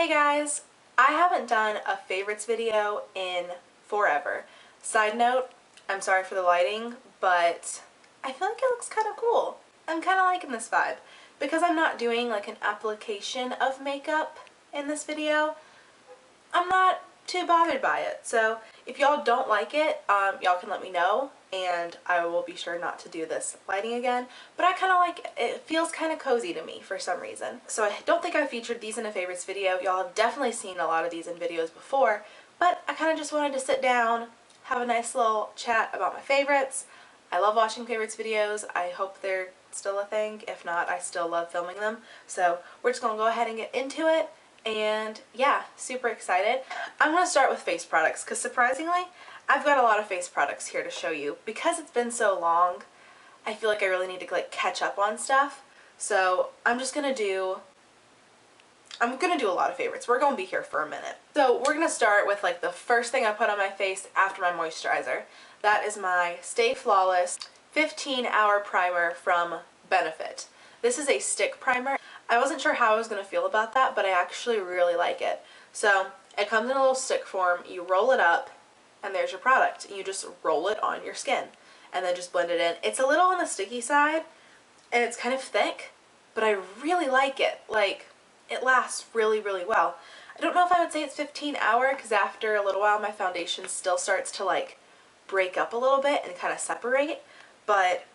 Hey guys, I haven't done a favorites video in forever. Side note, I'm sorry for the lighting, but I feel like it looks kind of cool. I'm kind of liking this vibe. Because I'm not doing like an application of makeup in this video, I'm not too bothered by it. So if y'all don't like it, y'all can let me know and I will be sure not to do this lighting again. But I kind of like it. It feels kind of cozy to me for some reason. So I don't think I featured these in a favorites video. Y'all have definitely seen a lot of these in videos before, but I kind of just wanted to sit down, have a nice little chat about my favorites. I love watching favorites videos. I hope they're still a thing. If not, I still love filming them. So we're just gonna go ahead and get into it. And yeah, super excited. I'm going to start with face products because surprisingly, I've got a lot of face products here to show you. Because it's been so long, I feel like I really need to like catch up on stuff. So I'm going to do a lot of favorites. We're going to be here for a minute. So we're going to start with like the first thing I put on my face after my moisturizer. That is my Stay Flawless 15-hour primer from Benefit. This is a stick primer. I wasn't sure how I was going to feel about that, but I actually really like it. So it comes in a little stick form. You roll it up and there's your product. You just roll it on your skin and then just blend it in. It's a little on the sticky side and it's kind of thick, but I really like it. Like, it lasts really, really well. I don't know if I would say it's 15-hour because after a little while my foundation still starts to like break up a little bit and kind of separate, but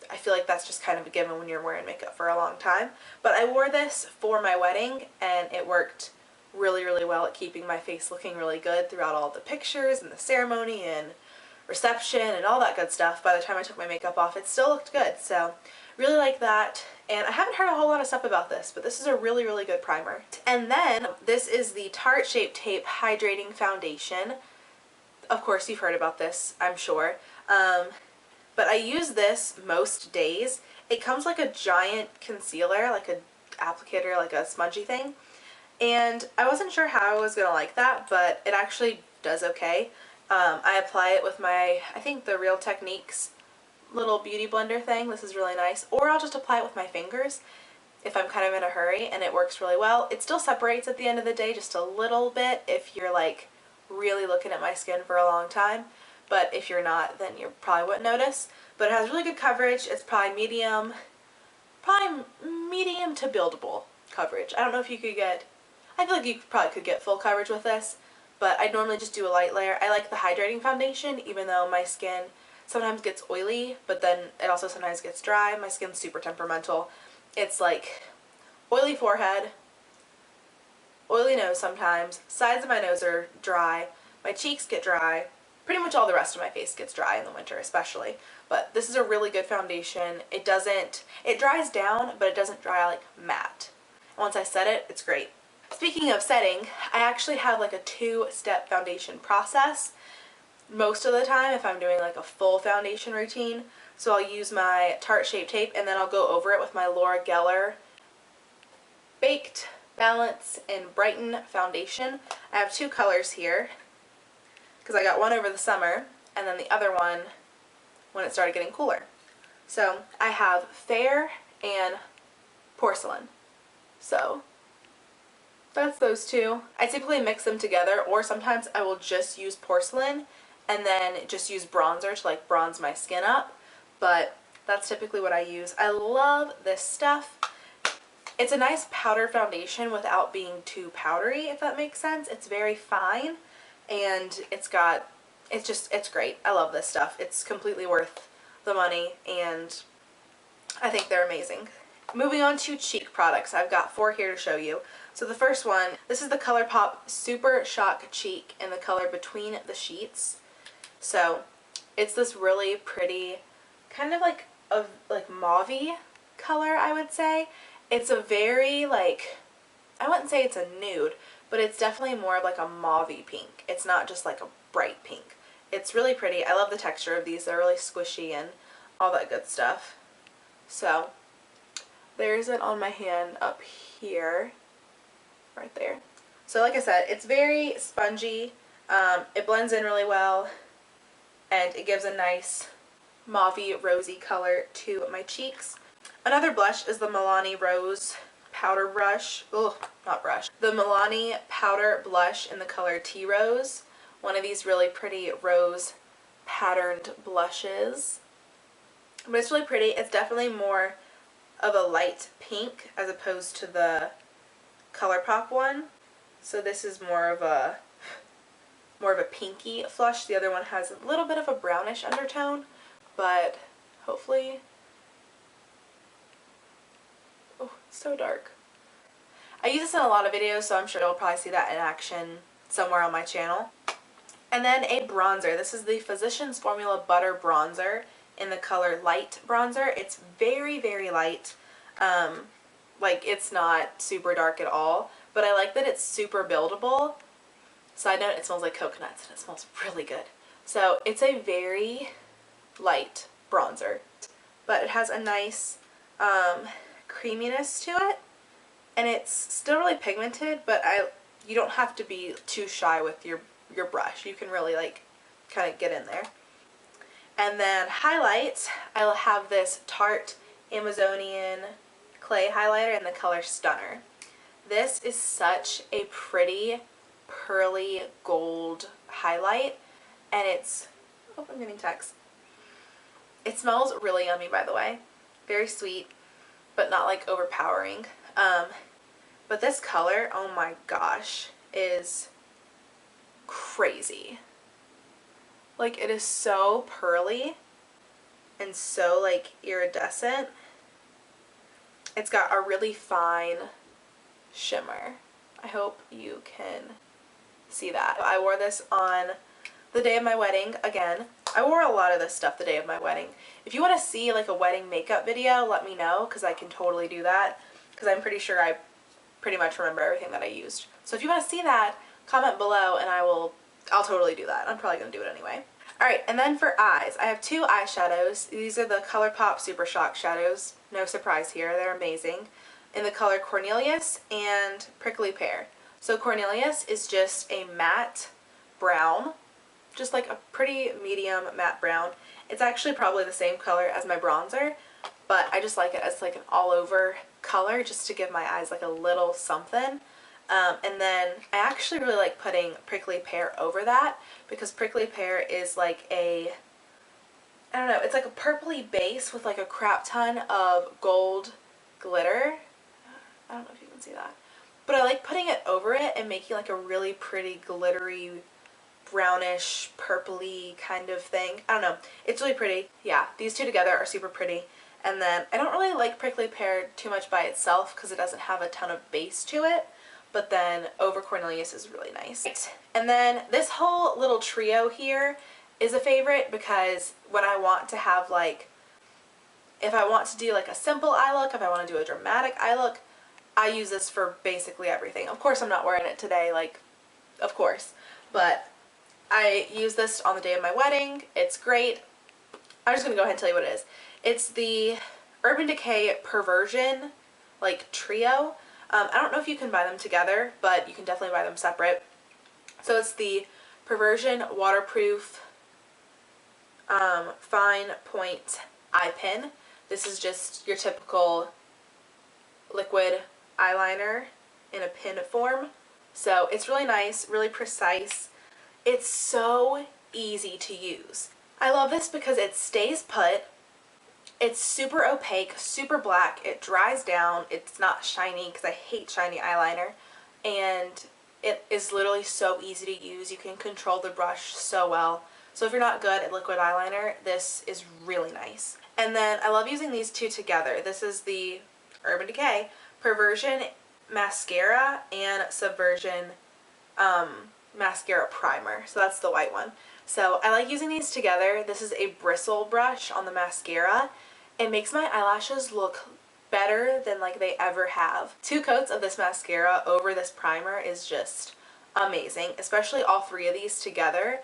I feel like that's just kind of a given when you're wearing makeup for a long time. But I wore this for my wedding and it worked really, really well at keeping my face looking really good throughout all the pictures and the ceremony and reception and all that good stuff. By the time I took my makeup off, it still looked good. So really like that. And I haven't heard a whole lot of stuff about this, but this is a really, really good primer. And then this is the Tarte Shape Tape Hydrating Foundation. Of course you've heard about this, I'm sure. But I use this most days. It comes like a giant concealer, like a applicator, like a smudgy thing. And I wasn't sure how I was going to like that, but it actually does okay. I apply it with my, I think the Real Techniques little beauty blender thing. This is really nice. Or I'll just apply it with my fingers if I'm kind of in a hurry, and it works really well. It still separates at the end of the day just a little bit if you're like really looking at my skin for a long time. But if you're not, then you probably wouldn't notice. But it has really good coverage. It's probably medium to buildable coverage. I don't know if you could get, I feel like you probably could get full coverage with this, but I normally just do a light layer. I like the hydrating foundation, even though my skin sometimes gets oily, but then it also sometimes gets dry. My skin's super temperamental. It's like oily forehead, oily nose sometimes, sides of my nose are dry, my cheeks get dry. Pretty much all the rest of my face gets dry in the winter especially, but this is a really good foundation. It dries down, but it doesn't dry like matte. Once I set it, it's great. Speaking of setting, I actually have like a two-step foundation process most of the time if I'm doing like a full foundation routine. So I'll use my Tarte Shape Tape and then I'll go over it with my Laura Geller Baked, Balance, and Brighten foundation. I have two colors here, because I got one over the summer and then the other one when it started getting cooler. So I have Fair and Porcelain. So that's those two. I typically mix them together, or sometimes I will just use Porcelain and then just use bronzer to like bronze my skin up. But that's typically what I use. I love this stuff. It's a nice powder foundation without being too powdery, if that makes sense. It's very fine. And it's great. I love this stuff. It's completely worth the money and I think they're amazing. Moving on to cheek products. I've got 4 here to show you. So the first one, this is the Colourpop Super Shock Cheek in the color Between the Sheets. So it's this really pretty, kind of like a mauve-y color, I would say. It's a very like, I wouldn't say it's a nude, but it's definitely more of like a mauve-y pink. It's not just like a bright pink. It's really pretty. I love the texture of these. They're really squishy and all that good stuff. So there's it on my hand up here, right there. So like I said, it's very spongy. It blends in really well and it gives a nice mauve-y rosy color to my cheeks. Another blush is the Milani Rose powder brush. Ugh, not brush. The Milani powder blush in the color Tea Rose. One of these really pretty rose patterned blushes. But it's really pretty. It's definitely more of a light pink as opposed to the Colourpop one. So this is more of a pinky flush. The other one has a little bit of a brownish undertone, but hopefully, oh, it's so dark. I use this in a lot of videos, so I'm sure you'll probably see that in action somewhere on my channel. And then a bronzer. This is the Physicians Formula Butter Bronzer in the color Light Bronzer. It's very, very light. Like, it's not super dark at all, but I like that it's super buildable. Side note, it smells like coconuts and it smells really good. So it's a very light bronzer, but it has a nice creaminess to it, and it's still really pigmented, but you don't have to be too shy with your brush. You can really like kind of get in there. And then highlights, I'll have this Tarte Amazonian clay highlighter in the color Stunner. This is such a pretty pearly gold highlight, and it's, oh, I'm getting text. It smells really yummy, by the way. Very sweet, but not like overpowering. But this color, oh my gosh, is crazy. Like, it is so pearly and so like iridescent. It's got a really fine shimmer. I hope you can see that. I wore this on the day of my wedding again. I wore a lot of this stuff the day of my wedding. If you want to see like a wedding makeup video, let me know, because I can totally do that, because I'm pretty sure I pretty much remember everything that I used. So if you want to see that, comment below and I'll totally do that. I'm probably going to do it anyway. Alright, and then for eyes, I have two eyeshadows. These are the Colourpop Super Shock shadows. No surprise here, they're amazing. In the color Cornelius and Prickly Pear. So Cornelius is just a matte brown, just like a pretty medium matte brown. It's actually probably the same color as my bronzer, but I just like it as like an all over color just to give my eyes like a little something. And then I actually really like putting Prickly Pear over that, because Prickly Pear is like a, I don't know, it's like a purpley base with like a crap ton of gold glitter. I don't know if you can see that. But I like putting it over it and making like a really pretty glittery brownish purpley kind of thing. I don't know. It's really pretty. Yeah, these two together are super pretty. And then I don't really like Prickly Pear too much by itself because it doesn't have a ton of base to it. But then over Cornelius is really nice. And then this whole little trio here is a favorite because when I want to have like, if I want to do like a simple eye look, if I want to do a dramatic eye look, I use this for basically everything. Of course I'm not wearing it today, like, of course. But I use this on the day of my wedding. It's great. I'm just going to go ahead and tell you what it is. It's the Urban Decay Perversion, like, trio. I don't know if you can buy them together, but you can definitely buy them separate. So it's the Perversion Waterproof Fine Point Eye Pin. This is just your typical liquid eyeliner in a pin form. So it's really nice, really precise. It's so easy to use. I love this because it stays put. It's super opaque, super black. It dries down. It's not shiny because I hate shiny eyeliner. And it is literally so easy to use. You can control the brush so well. So if you're not good at liquid eyeliner, this is really nice. And then I love using these two together. This is the Urban Decay Perversion Mascara and Subversion Mascara Primer. So that's the white one. So I like using these together. This is a bristle brush on the mascara. It makes my eyelashes look better than like they ever have. 2 coats of this mascara over this primer is just amazing. Especially all 3 of these together.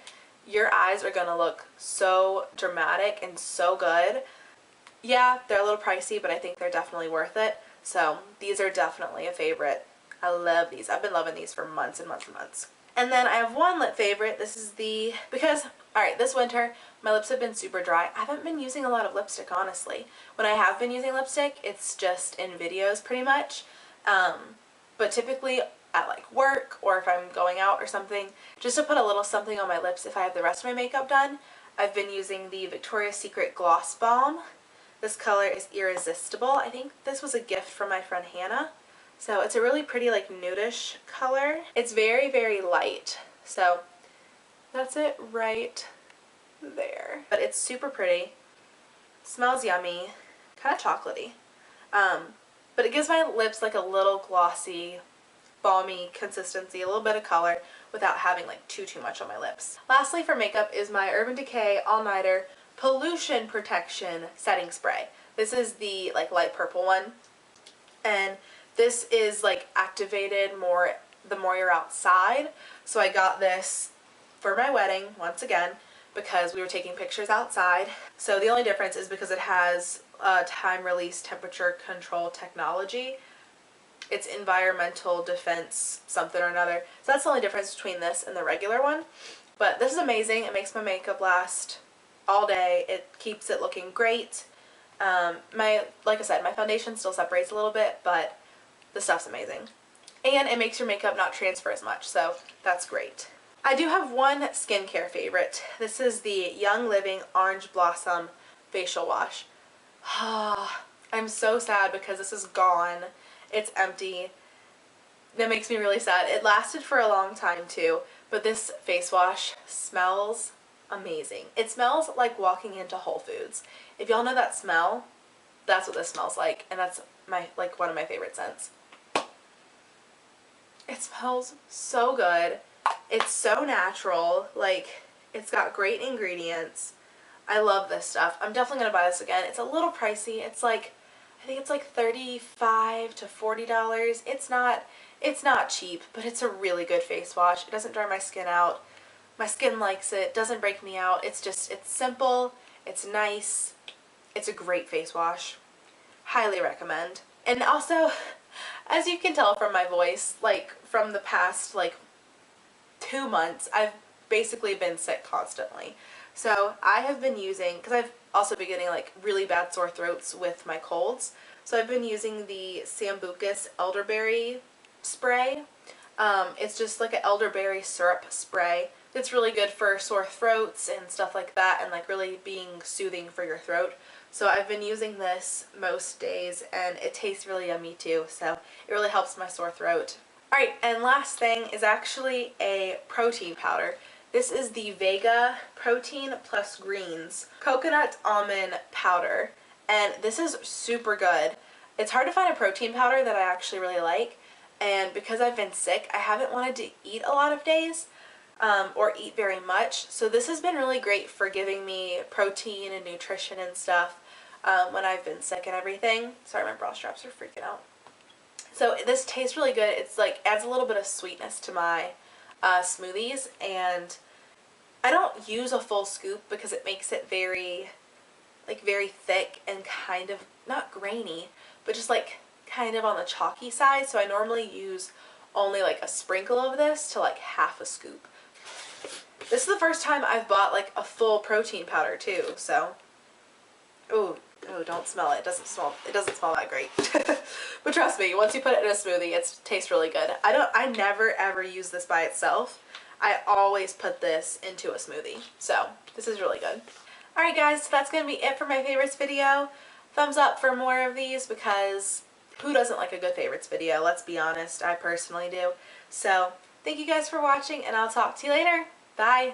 Your eyes are gonna look so dramatic and so good. Yeah, they're a little pricey, but I think they're definitely worth it. So these are definitely a favorite. I love these. I've been loving these for months and months and months. And then I have one lip favorite. This is the, because, alright, this winter, my lips have been super dry. I haven't been using a lot of lipstick, honestly. When I have been using lipstick, it's just in videos pretty much. But typically at like work or if I'm going out or something, just to put a little something on my lips if I have the rest of my makeup done, I've been using the Victoria's Secret Gloss Balm. This color is Irresistible. I think this was a gift from my friend Hannah. So it's a really pretty like nudish color. It's very, very light. So that's it right there. But it's super pretty. Smells yummy. Kind of chocolatey. But it gives my lips like a little glossy, balmy consistency, a little bit of color without having like too much on my lips. Lastly for makeup is my Urban Decay All Nighter Pollution Protection Setting Spray. This is the like light purple one, and this is like activated more the more you're outside. So I got this for my wedding once again because we were taking pictures outside. So the only difference is because it has time release temperature control technology. It's environmental defense something or another. So that's the only difference between this and the regular one. But this is amazing. It makes my makeup last all day. It keeps it looking great. Like I said, my foundation still separates a little bit, but the stuff's amazing. And it makes your makeup not transfer as much, so that's great. I do have one skincare favorite. This is the Young Living Orange Blossom Facial Wash. I'm so sad because this is gone. It's empty. That makes me really sad. It lasted for a long time too, but this face wash smells amazing. It smells like walking into Whole Foods. If y'all know that smell, that's what this smells like, and that's like one of my favorite scents. It smells so good. It's so natural. Like, it's got great ingredients. I love this stuff. I'm definitely gonna buy this again. It's a little pricey. It's like, I think it's like $35 to $40. It's not cheap, but it's a really good face wash. It doesn't dry my skin out. My skin likes it. Doesn't break me out. It's simple. It's nice. It's a great face wash. Highly recommend. And also, as you can tell from my voice, like from the past like 2 months, I've basically been sick constantly. So I have been using, because I've also been getting like really bad sore throats with my colds, so I've been using the Sambucus Elderberry spray. It's just like an elderberry syrup spray. It's really good for sore throats and stuff like that, and like really being soothing for your throat. So I've been using this most days, and it tastes really yummy too, so it really helps my sore throat. Alright, and last thing is actually a protein powder. This is the Vega Protein Plus Greens Coconut Almond Powder, and this is super good. It's hard to find a protein powder that I actually really like, and because I've been sick, I haven't wanted to eat a lot of days, or eat very much, so this has been really great for giving me protein and nutrition and stuff when I've been sick and everything. Sorry, my bra straps are freaking out. So this tastes really good. It's like adds a little bit of sweetness to my smoothies, and I don't use a full scoop because it makes it very thick and kind of not grainy, but just like kind of on the chalky side. So I normally use only like a sprinkle of this to like half a scoop. This is the first time I've bought like a full protein powder too, so oh, don't smell it. It doesn't smell that great. But trust me, once you put it in a smoothie, it tastes really good. I never ever use this by itself. I always put this into a smoothie. So this is really good. Alright guys, so that's going to be it for my favorites video. Thumbs up for more of these, because who doesn't like a good favorites video? Let's be honest, I personally do. So thank you guys for watching, and I'll talk to you later. Bye!